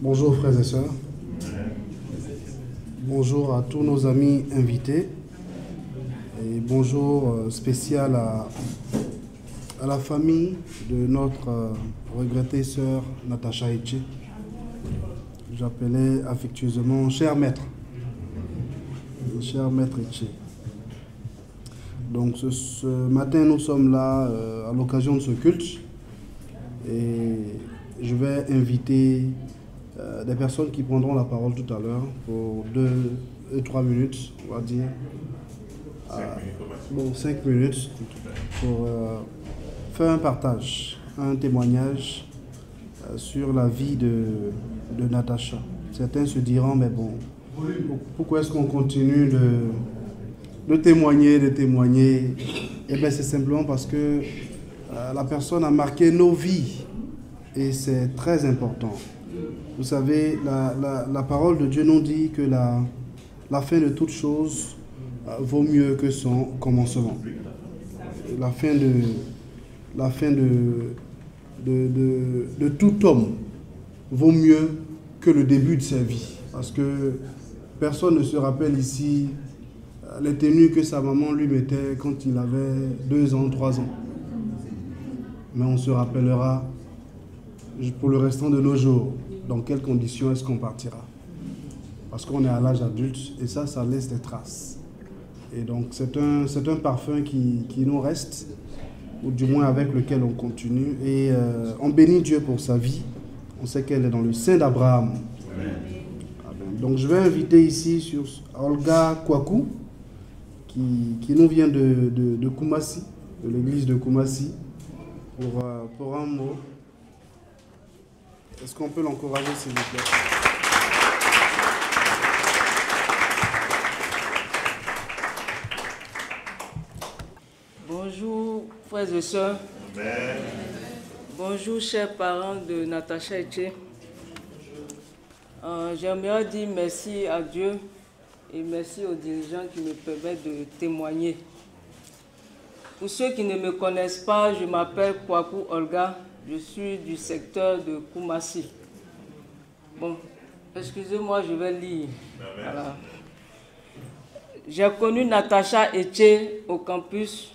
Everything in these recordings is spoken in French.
Bonjour frères et sœurs. Bonjour à tous nos amis invités. Et bonjour spécial à la famille de notre regrettée sœur Natacha Etche. J'appelais affectueusement cher maître. Cher maître Etche. Donc ce matin nous sommes là à l'occasion de ce culte. Et je vais inviter des personnes qui prendront la parole tout à l'heure pour 2-3 minutes, on va dire. 5 minutes pour faire un partage, un témoignage sur la vie de Natacha. Certains se diront, mais bon, pourquoi est-ce qu'on continue de témoigner? Eh bien, c'est simplement parce que la personne a marqué nos vies et c'est très important. Vous savez, la parole de Dieu nous dit que la fin de toute chose vaut mieux que son commencement. La fin de tout homme vaut mieux que le début de sa vie. Parce que personne ne se rappelle ici les tenues que sa maman lui mettait quand il avait 2 ans, 3 ans. Mais on se rappellera pour le restant de nos jours dans quelles conditions est-ce qu'on partira. Parce qu'on est à l'âge adulte et ça laisse des traces. Et donc c'est un parfum qui nous reste, ou du moins avec lequel on continue. Et on bénit Dieu pour sa vie. On sait qu'elle est dans le sein d'Abraham. Amen. Donc je vais inviter ici sur Olga Kwaku, qui nous vient de Koumassi, de l'église de Koumassi, pour un mot. Est-ce qu'on peut l'encourager, s'il vous plaît? Bonjour, frères et sœurs. Amen. Bonjour, chers parents de Natacha Etche. J'aimerais dire merci à Dieu et merci aux dirigeants qui me permettent de témoigner. Pour ceux qui ne me connaissent pas, je m'appelle Kwaku Olga. Je suis du secteur de Koumassi. Bon, excusez-moi, je vais lire. Voilà. J'ai connu Natacha Etche au campus.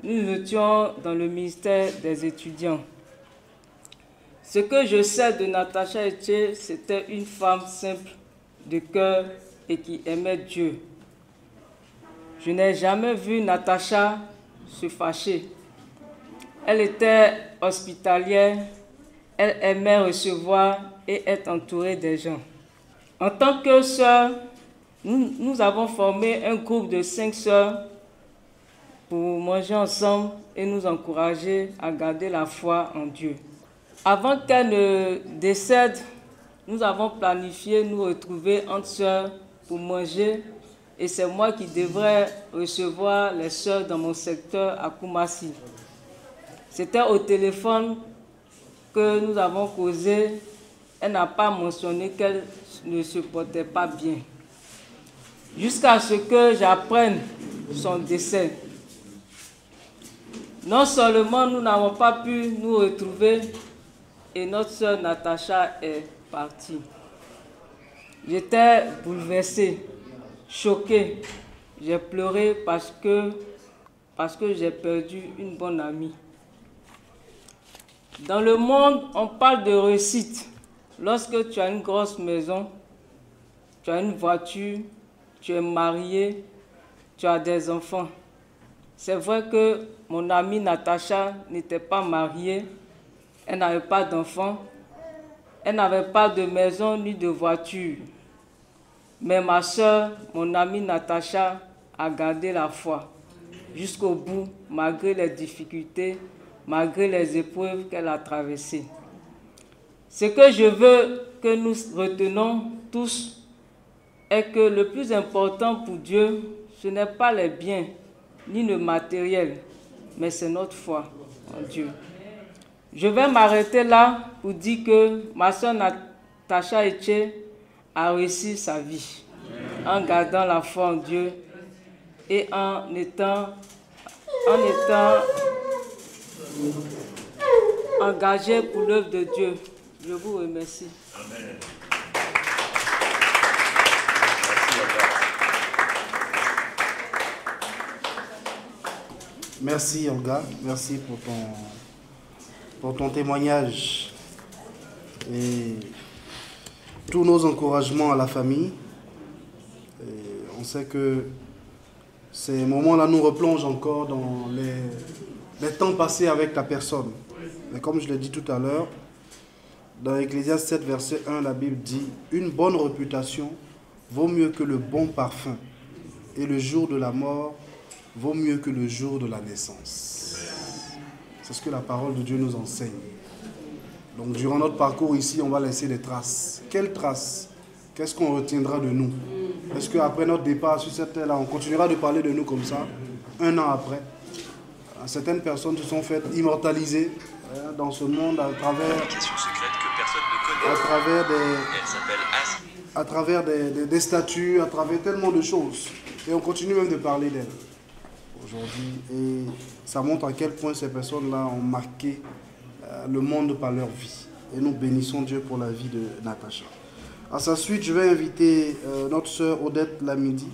Nous étions dans le ministère des étudiants. Ce que je sais de Natacha Etche, c'était une femme simple de cœur et qui aimait Dieu. Je n'ai jamais vu Natacha se fâcher. Elle était hospitalière, elle aimait recevoir et être entourée des gens. En tant que sœurs, nous avons formé un groupe de 5 sœurs pour manger ensemble et nous encourager à garder la foi en Dieu. Avant qu'elle ne décède, nous avons planifié nous retrouver entre sœurs pour manger et c'est moi qui devrais recevoir les sœurs dans mon secteur à Koumassi. C'était au téléphone que nous avons causé. Elle n'a pas mentionné qu'elle ne se portait pas bien. Jusqu'à ce que j'apprenne son décès. Non seulement nous n'avons pas pu nous retrouver et notre sœur Natacha est partie. J'étais bouleversée, choquée. J'ai pleuré parce que j'ai perdu une bonne amie. Dans le monde, on parle de réussite. Lorsque tu as une grosse maison, tu as une voiture, tu es marié, tu as des enfants. C'est vrai que mon amie Natacha n'était pas mariée, elle n'avait pas d'enfants, elle n'avait pas de maison ni de voiture. Mais ma soeur, mon amie Natacha, a gardé la foi jusqu'au bout, malgré les difficultés, malgré les épreuves qu'elle a traversées. Ce que je veux que nous retenons tous est que le plus important pour Dieu, ce n'est pas les biens ni le matériel, mais c'est notre foi en Dieu. Je vais m'arrêter là pour dire que ma soeur Natacha Etche a réussi sa vie en gardant la foi en Dieu et en étant engagée pour l'œuvre de Dieu. Je vous remercie. Amen. Merci Olga, merci pour ton témoignage et tous nos encouragements à la famille. Et on sait que ces moments-là nous replongent encore dans les temps passés avec ta personne. Mais comme je l'ai dit tout à l'heure, dans Ecclésiaste 7, verset 1, la Bible dit « Une bonne réputation vaut mieux que le bon parfum, et le jour de la mort vaut mieux que le jour de la naissance. » C'est ce que la parole de Dieu nous enseigne. Donc durant notre parcours ici, on va laisser des traces. Quelles traces? Qu'est-ce qu'on retiendra de nous? Est-ce qu'après notre départ sur cette terre-là, on continuera de parler de nous comme ça, un an après? Certaines personnes se sont faites immortaliser dans ce monde à travers des statues, à travers tellement de choses. Et on continue même de parler d'elles aujourd'hui. Et ça montre à quel point ces personnes-là ont marqué le monde par leur vie. Et nous bénissons Dieu pour la vie de Natacha. À sa suite, je vais inviter notre sœur Odette Lamidi.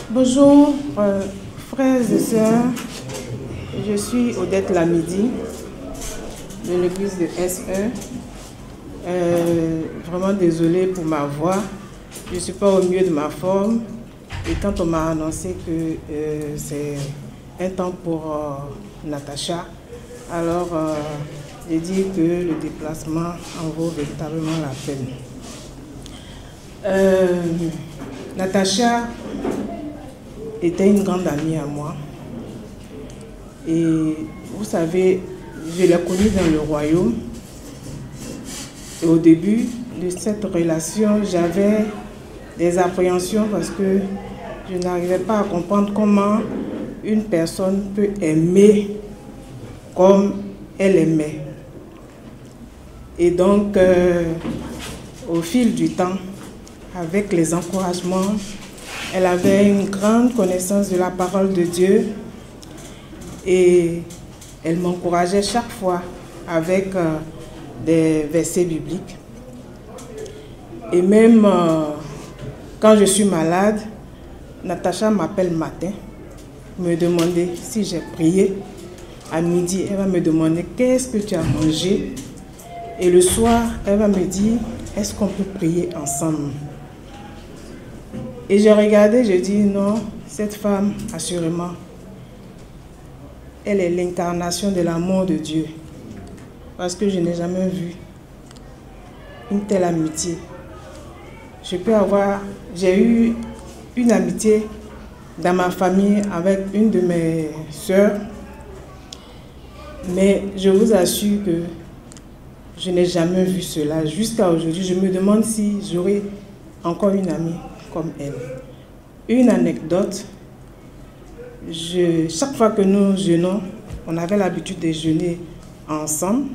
Bonjour, frères et sœurs. Je suis Odette Lamidi de l'église de S1. Vraiment désolée pour ma voix. Je ne suis pas au mieux de ma forme. Et quand on m'a annoncé que c'est un temps pour Natacha, alors j'ai dit que le déplacement en vaut véritablement la peine. Natacha était une grande amie à moi. Et vous savez, je l'ai connue dans le royaume. Et au début de cette relation, j'avais des appréhensions parce que je n'arrivais pas à comprendre comment une personne peut aimer comme elle aimait. Et donc, au fil du temps, avec les encouragements, elle avait une grande connaissance de la parole de Dieu et elle m'encourageait chaque fois avec des versets bibliques. Et même quand je suis malade, Natacha m'appelle matin, me demander si j'ai prié. À midi, elle va me demander qu'est-ce que tu as mangé. Et le soir, elle va me dire, est-ce qu'on peut prier ensemble? Et j'ai regardé, je dis non, cette femme, assurément, elle est l'incarnation de l'amour de Dieu. Parce que je n'ai jamais vu une telle amitié. J'ai eu une amitié dans ma famille avec une de mes sœurs, mais je vous assure que je n'ai jamais vu cela. Jusqu'à aujourd'hui, je me demande si j'aurai encore une amie comme elle. Une anecdote, chaque fois que nous jeûnons, on avait l'habitude de jeûner ensemble.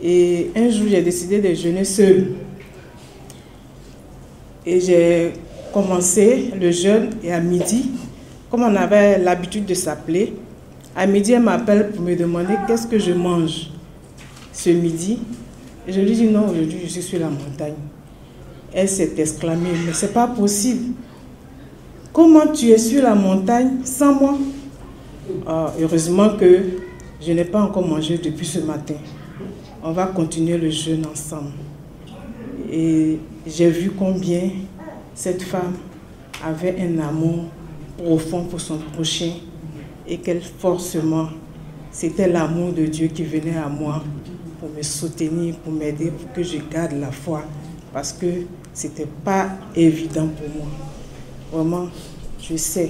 Et un jour, j'ai décidé de jeûner seule. Et j'ai commencé le jeûne et à midi, comme on avait l'habitude de s'appeler, à midi, elle m'appelle pour me demander qu'est-ce que je mange ce midi. Et je lui dis non, aujourd'hui, je suis sur la montagne. Elle s'est exclamée, mais c'est pas possible. Comment tu es sur la montagne sans moi? Heureusement que je n'ai pas encore mangé depuis ce matin. On va continuer le jeûne ensemble. Et j'ai vu combien cette femme avait un amour profond pour son prochain et quel forcément c'était l'amour de Dieu qui venait à moi pour me soutenir, pour m'aider, pour que je garde la foi. Parce que ce n'était pas évident pour moi. Vraiment, je sais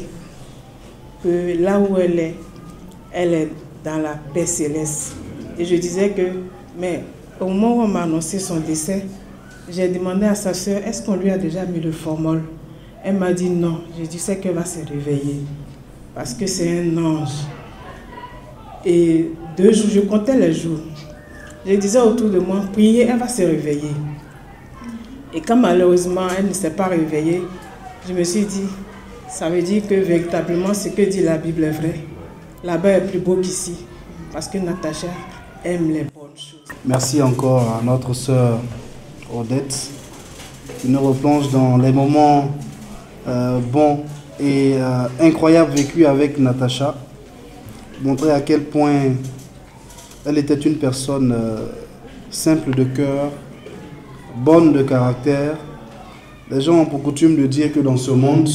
que là où elle est dans la paix céleste. Et je disais que, mais au moment où on m'a annoncé son décès, j'ai demandé à sa soeur, est-ce qu'on lui a déjà mis le formol? Elle m'a dit non. J'ai dit, c'est qu'elle va se réveiller. Parce que c'est un ange. Et 2 jours, je comptais les jours. Je disais autour de moi, priez, elle va se réveiller. Et quand malheureusement, elle ne s'est pas réveillée, je me suis dit, ça veut dire que véritablement, ce que dit la Bible est vrai. Là-bas est plus beau qu'ici. Parce que Natacha aime les bonnes choses. Merci encore à notre sœur Odette qui nous replonge dans les moments bons et incroyables vécus avec Natacha. Montrer à quel point elle était une personne simple de cœur, bonne de caractère. Les gens ont pour coutume de dire que dans ce monde,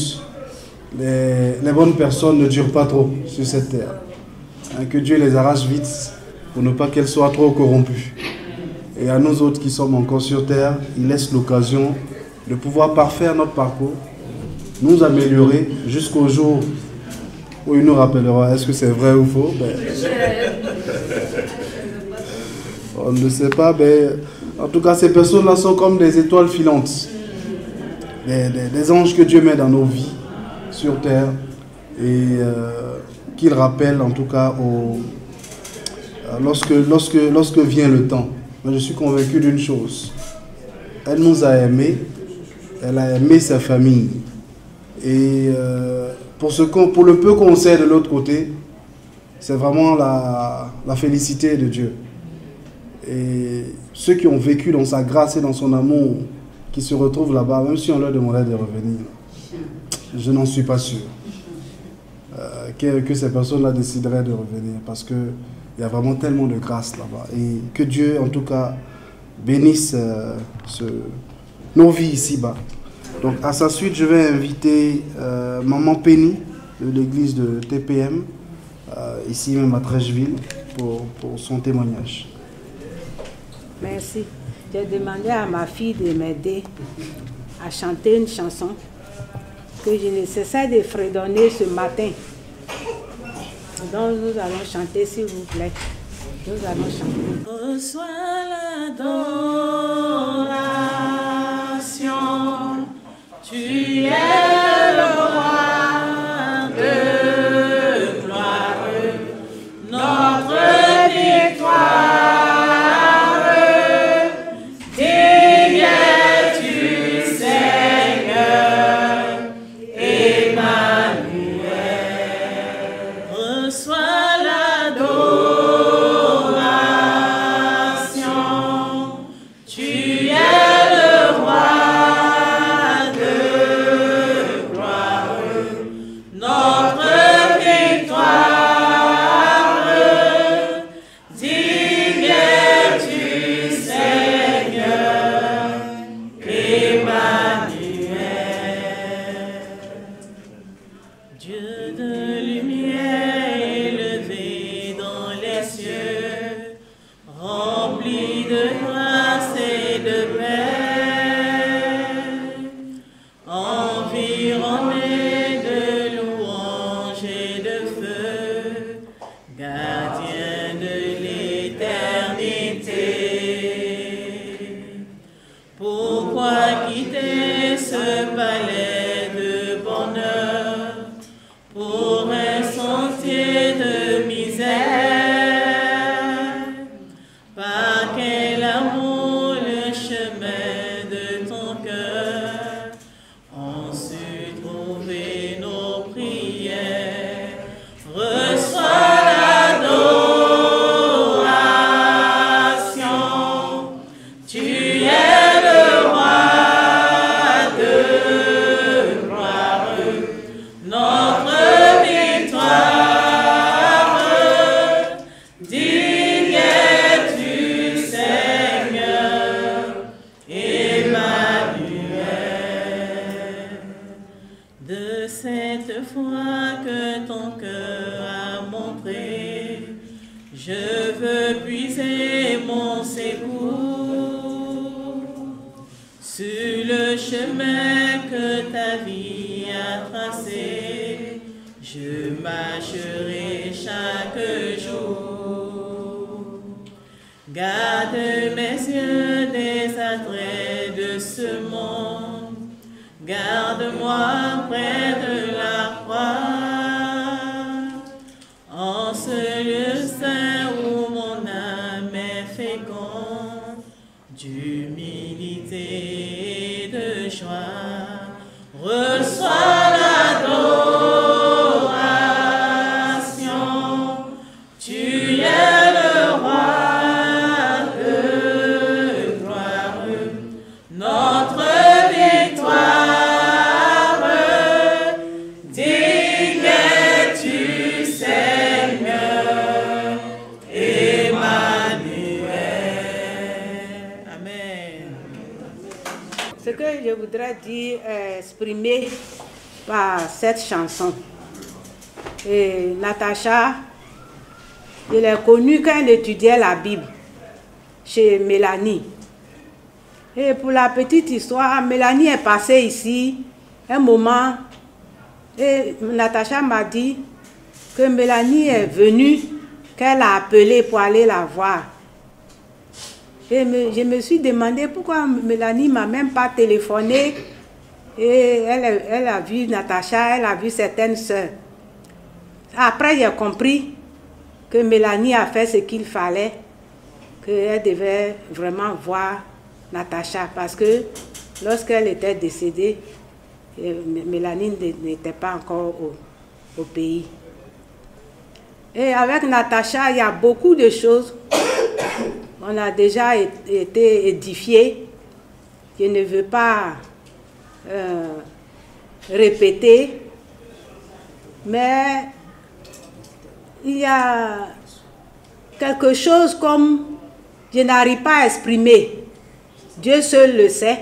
les bonnes personnes ne durent pas trop sur cette terre. Que Dieu les arrache vite pour ne pas qu'elles soient trop corrompues. Et à nous autres qui sommes encore sur terre, il laisse l'occasion de pouvoir parfaire notre parcours, nous améliorer jusqu'au jour où il nous rappellera est-ce que c'est vrai ou faux. On ne sait pas, mais en tout cas ces personnes-là sont comme des étoiles filantes, des anges que Dieu met dans nos vies sur terre et qu'il rappelle en tout cas lorsque vient le temps. Mais je suis convaincu d'une chose, elle nous a aimés, elle a aimé sa famille et pour le peu qu'on sait de l'autre côté, c'est vraiment la félicité de Dieu. Et ceux qui ont vécu dans sa grâce et dans son amour, qui se retrouvent là-bas, même si on leur demandait de revenir, je n'en suis pas sûr que ces personnes-là décideraient de revenir, parce qu'il y a vraiment tellement de grâce là-bas. Et que Dieu, en tout cas, bénisse nos vies ici-bas. Donc, à sa suite, je vais inviter Maman Penny de l'église de TPM, ici même à Trècheville, pour son témoignage. Merci. J'ai demandé à ma fille de m'aider à chanter une chanson que je ne cessais de fredonner ce matin. Donc nous allons chanter, s'il vous plaît. Nous allons chanter. Reçois l'adoration, tu es le roi de gloire, notre victoire. Tu es le roi. ce que je voudrais dire, exprimer par cette chanson. Et Natacha, je l'ai connue quand elle étudiait la Bible chez Mélanie. Et pour la petite histoire, Mélanie est passée ici un moment et Natacha m'a dit que Mélanie est venue, qu'elle a appelé pour aller la voir. Et je me suis demandé pourquoi Mélanie ne m'a même pas téléphoné. Et elle a vu Natacha, elle a vu certaines sœurs. Après, j'ai compris que Mélanie a fait ce qu'il fallait, qu'elle devait vraiment voir Natacha. Parce que lorsqu'elle était décédée, Mélanie n'était pas encore au pays. Et avec Natacha, il y a beaucoup de choses. On a déjà été édifiés. Je ne veux pas répéter, mais il y a quelque chose comme je n'arrive pas à exprimer. Dieu seul le sait.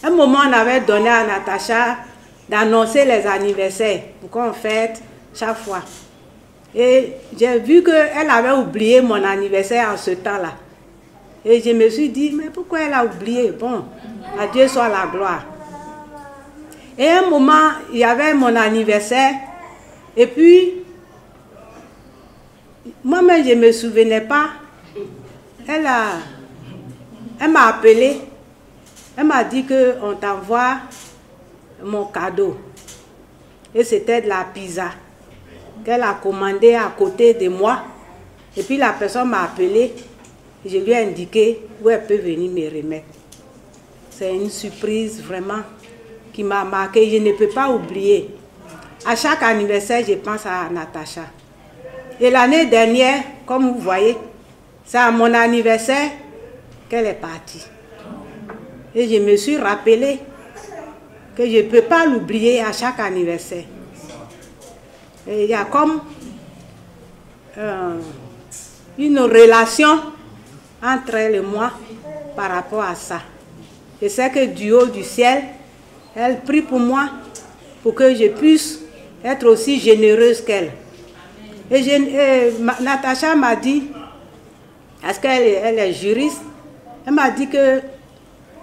Un moment, on avait donné à Natacha d'annoncer les anniversaires pour qu'on fête chaque fois. Et j'ai vu qu'elle avait oublié mon anniversaire en ce temps-là. Et je me suis dit, mais pourquoi elle a oublié? Bon, à Dieu soit la gloire. Et un moment, il y avait mon anniversaire. Et puis, moi-même, je ne me souvenais pas. Elle m'a appelé. Elle m'a dit qu'on t'envoie mon cadeau. Et c'était de la pizza qu'elle a commandé à côté de moi. Et puis la personne m'a appelé. Je lui ai indiqué où elle peut venir me remettre. C'est une surprise vraiment qui m'a marqué. Je ne peux pas oublier. À chaque anniversaire, je pense à Natacha. Et l'année dernière, comme vous voyez, c'est à mon anniversaire qu'elle est partie. Et je me suis rappelé que je ne peux pas l'oublier à chaque anniversaire. Et il y a comme une relation entre elle et moi par rapport à ça. Je sais que du haut du ciel, elle prie pour moi pour que je puisse être aussi généreuse qu'elle. Et Natacha m'a dit, parce qu'elle est juriste, elle m'a dit qu'elle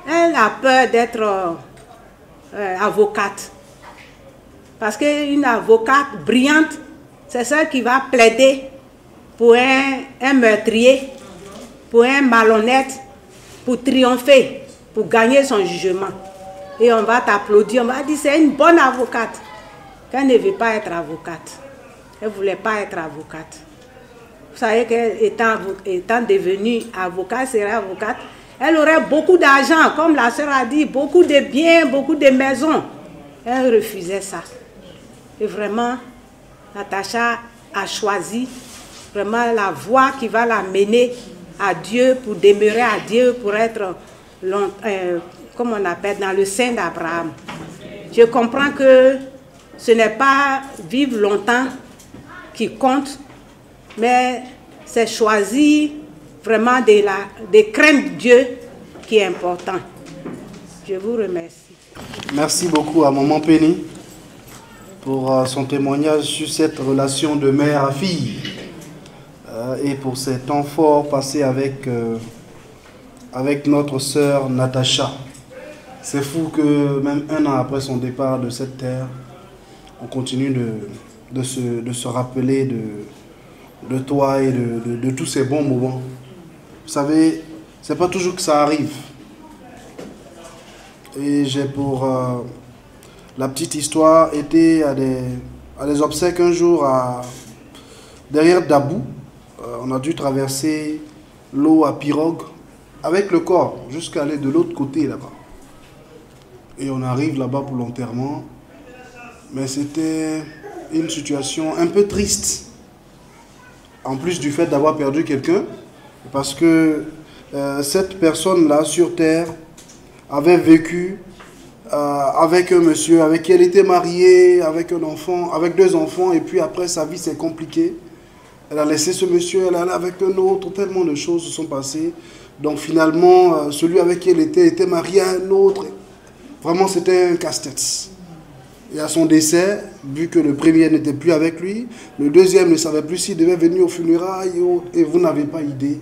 a peur d'être avocate. Parce qu'une avocate brillante, c'est celle qui va plaider pour un meurtrier, pour un malhonnête, pour triompher, pour gagner son jugement. Et on va t'applaudir, on va dire c'est une bonne avocate. Qu'elle ne veut pas être avocate. Elle ne voulait pas être avocate. Vous savez qu'étant devenue avocate, serait avocate, elle aurait beaucoup d'argent, comme la sœur a dit, beaucoup de biens, beaucoup de maisons. Elle refusait ça. Et vraiment, Natacha a choisi vraiment la voie qui va la mener à Dieu, pour demeurer à Dieu, pour être, comme on appelle, dans le sein d'Abraham. Je comprends que ce n'est pas vivre longtemps qui compte, mais c'est choisir vraiment de craindre Dieu qui est important. Je vous remercie. Merci beaucoup à Maman Penny pour son témoignage sur cette relation de mère à fille et pour ces temps forts passés avec notre sœur Natacha. C'est fou que même un an après son départ de cette terre, on continue de se rappeler de toi et de tous ces bons moments. Vous savez, c'est pas toujours que ça arrive. Et j'ai pour la petite histoire été à des obsèques un jour derrière Dabou. On a dû traverser l'eau à pirogue avec le corps jusqu'à aller de l'autre côté là-bas. Et on arrive là-bas pour l'enterrement. Mais c'était une situation un peu triste. En plus du fait d'avoir perdu quelqu'un. Parce que cette personne-là sur terre avait vécu avec un monsieur avec qui elle était mariée, avec un enfant, avec 2 enfants. Et puis après, sa vie s'est compliquée. Elle a laissé ce monsieur, elle allait avec un autre. Tellement de choses se sont passées. Donc finalement, celui avec qui elle était marié à un autre. Vraiment, c'était un casse-tête. Et à son décès, vu que le premier n'était plus avec lui, le deuxième ne savait plus s'il devait venir aux funérailles et vous n'avez pas idée.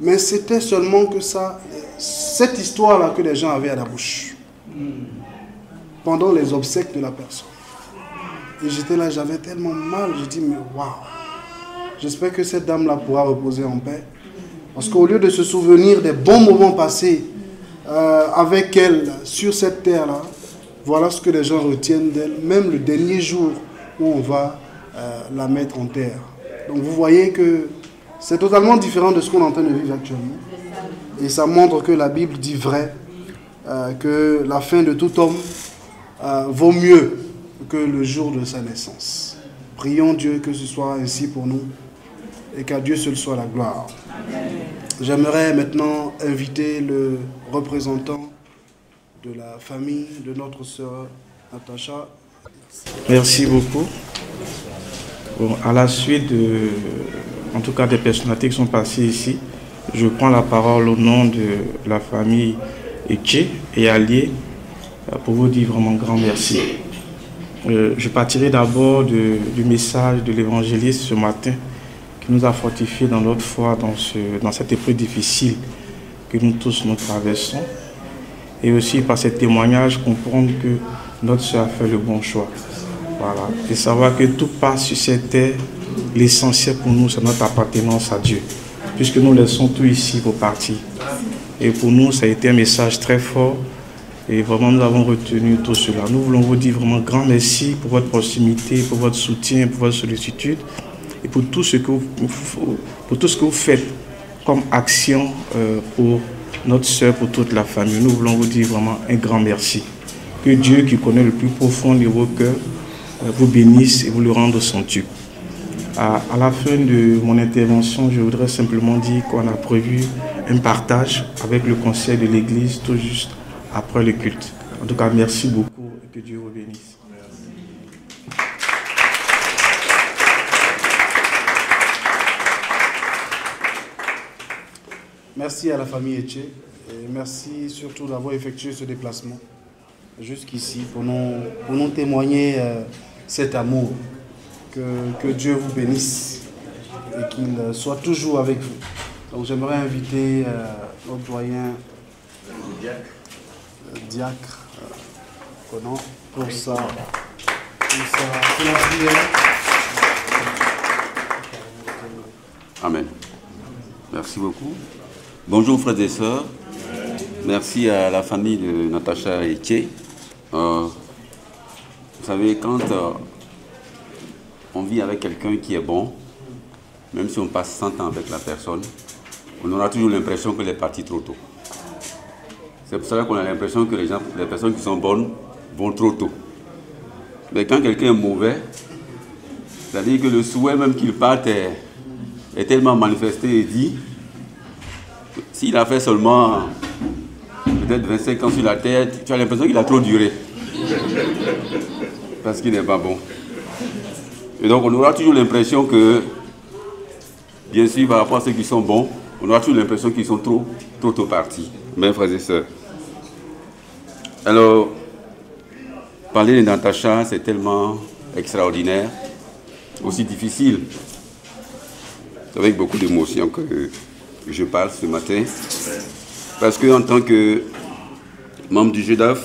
Mais c'était seulement que ça, cette histoire-là que les gens avaient à la bouche. Pendant les obsèques de la personne. Et j'étais là, j'avais tellement mal, je dis mais waouh. J'espère que cette dame-là pourra reposer en paix. Parce qu'au lieu de se souvenir des bons moments passés avec elle sur cette terre-là, voilà ce que les gens retiennent d'elle, même le dernier jour où on va la mettre en terre. Donc vous voyez que c'est totalement différent de ce qu'on est en train de vivre actuellement. Et ça montre que la Bible dit vrai, que la fin de tout homme vaut mieux que le jour de sa naissance. Prions Dieu que ce soit ainsi pour nous et qu'à Dieu seul soit la gloire. J'aimerais maintenant inviter le représentant de la famille de notre sœur Natacha. Merci beaucoup. Bon, à la suite en tout cas des personnalités qui sont passées ici, je prends la parole au nom de la famille Etche et Allier pour vous dire vraiment grand merci. Je partirai d'abord du message de l'évangéliste ce matin qui nous a fortifiés dans notre foi, dans cette épreuve difficile que nous tous nous traversons. Et aussi par ce témoignage comprendre que notre soeur a fait le bon choix. Voilà. Et savoir que tout passe sur cette terre, l'essentiel pour nous c'est notre appartenance à Dieu. Puisque nous laissons tout ici pour partir. Et pour nous ça a été un message très fort. Et vraiment nous avons retenu tout cela. Nous voulons vous dire vraiment grand merci pour votre proximité, pour votre soutien, pour votre sollicitude. Et pour tout ce que vous faites comme action pour notre soeur, pour toute la famille. Nous voulons vous dire vraiment un grand merci. Que Dieu qui connaît le plus profond de vos cœurs vous bénisse et vous le rende somptueux. À la fin de mon intervention, je voudrais simplement dire qu'on a prévu un partage avec le conseil de l'église tout juste après le culte. En tout cas, merci beaucoup et que Dieu vous bénisse. Merci à la famille Etche et merci surtout d'avoir effectué ce déplacement jusqu'ici pour nous témoigner cet amour. Que Dieu vous bénisse et qu'il soit toujours avec vous. Donc j'aimerais inviter notre doyen diacre Conan pour la prière. Amen. Merci beaucoup. Bonjour frères et sœurs. Merci à la famille de Natacha et Etche. Vous savez, quand on vit avec quelqu'un qui est bon, même si on passe 100 ans avec la personne, on aura toujours l'impression qu'elle est partie trop tôt. C'est pour cela qu'on a l'impression que les personnes qui sont bonnes vont trop tôt. Mais quand quelqu'un est mauvais, c'est-à-dire que le souhait même qu'il parte est tellement manifesté et dit, s'il a fait seulement peut-être 25 ans sur la terre, tu as l'impression qu'il a trop duré. Parce qu'il n'est pas bon. Et donc on aura toujours l'impression que, bien sûr, par rapport à ceux qui sont bons, on aura toujours l'impression qu'ils sont trop tôt partis. Mes frères et sœurs. Alors, parler de Natacha, c'est tellement extraordinaire, aussi difficile. C'est avec beaucoup d'émotion que je parle ce matin. Parce qu'en tant que membre du GEDAF,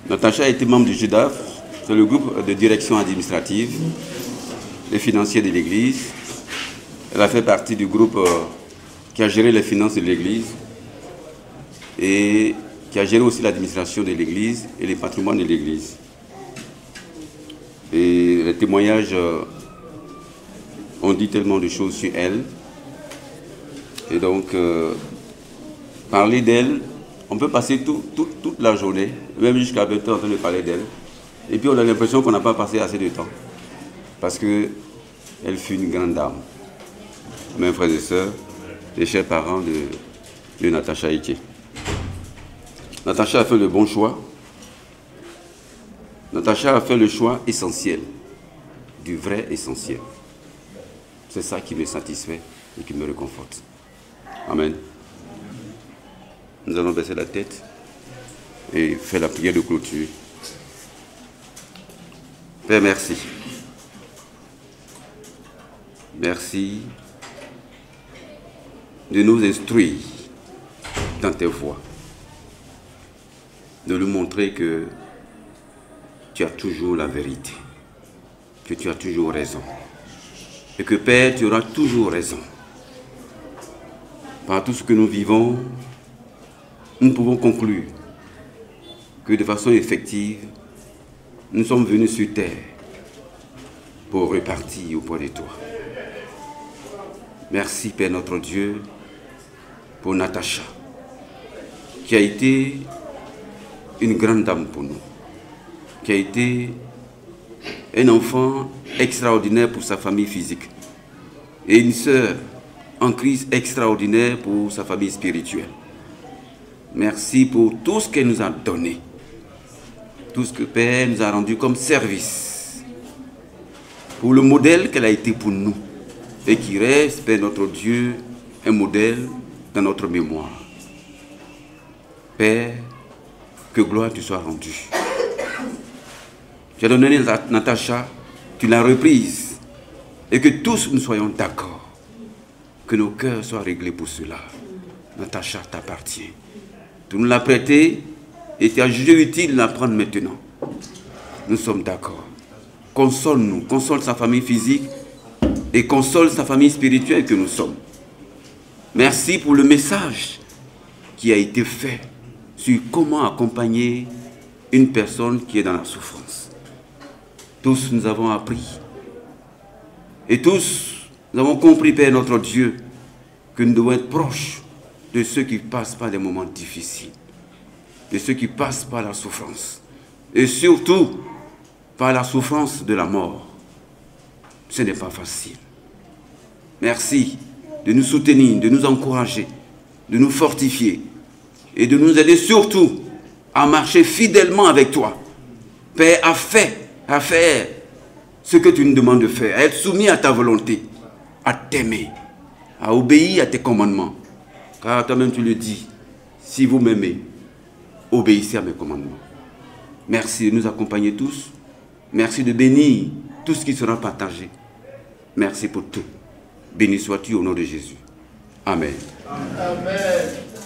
Natacha a été membre du GEDAF, c'est le groupe de direction administrative et financière de l'Église. Elle a fait partie du groupe qui a géré les finances de l'Église et qui a géré aussi l'administration de l'Église et les patrimoines de l'Église. Et les témoignages ont dit tellement de choses sur elle. Et donc, parler d'elle, on peut passer toute la journée, même jusqu'à 20 h en train de parler d'elle. Et puis on a l'impression qu'on n'a pas passé assez de temps. Parce qu'elle fut une grande dame. Mes frères et sœurs, les chers parents de Natacha Etche. Natacha a fait le bon choix. Natacha a fait le choix essentiel, du vrai essentiel. C'est ça qui me satisfait et qui me réconforte. Amen. Nous allons baisser la tête. et faire la prière de clôture. Père, merci. Merci de nous instruire dans tes voies, de nous montrer que tu as toujours la vérité, que tu as toujours raison, et que Père, tu auras toujours raison. Par tout ce que nous vivons, nous pouvons conclure que de façon effective, nous sommes venus sur terre pour repartir auprès de toi. Merci Père notre Dieu pour Natacha, qui a été une grande dame pour nous, qui a été un enfant extraordinaire pour sa famille physique et une sœur en crise extraordinaire pour sa famille spirituelle. Merci pour tout ce qu'elle nous a donné, tout ce que Père nous a rendu comme service, pour le modèle qu'elle a été pour nous et qui reste, Père notre Dieu, un modèle dans notre mémoire. Père, que gloire te soit rendue. Tu as donné Natacha, tu l'as reprise, et que tous nous soyons d'accord, que nos cœurs soient réglés pour cela. Natacha t'appartient. Tu nous l'as prêté et tu as jugé utile de la prendre maintenant. Nous sommes d'accord. Console-nous, console sa famille physique et console sa famille spirituelle que nous sommes. Merci pour le message qui a été fait sur comment accompagner une personne qui est dans la souffrance. Tous nous avons appris et tous nous avons compris, Père notre Dieu, que nous devons être proches de ceux qui passent par des moments difficiles, de ceux qui passent par la souffrance, et surtout par la souffrance de la mort. Ce n'est pas facile. Merci de nous soutenir, de nous encourager, de nous fortifier, et de nous aider surtout à marcher fidèlement avec toi. Père, à faire ce que tu nous demandes de faire, à être soumis à ta volonté, à t'aimer, à obéir à tes commandements. Car toi-même tu le dis, si vous m'aimez, obéissez à mes commandements. Merci de nous accompagner tous. Merci de bénir tout ce qui sera partagé. Merci pour tout. Béni sois-tu au nom de Jésus. Amen. Amen.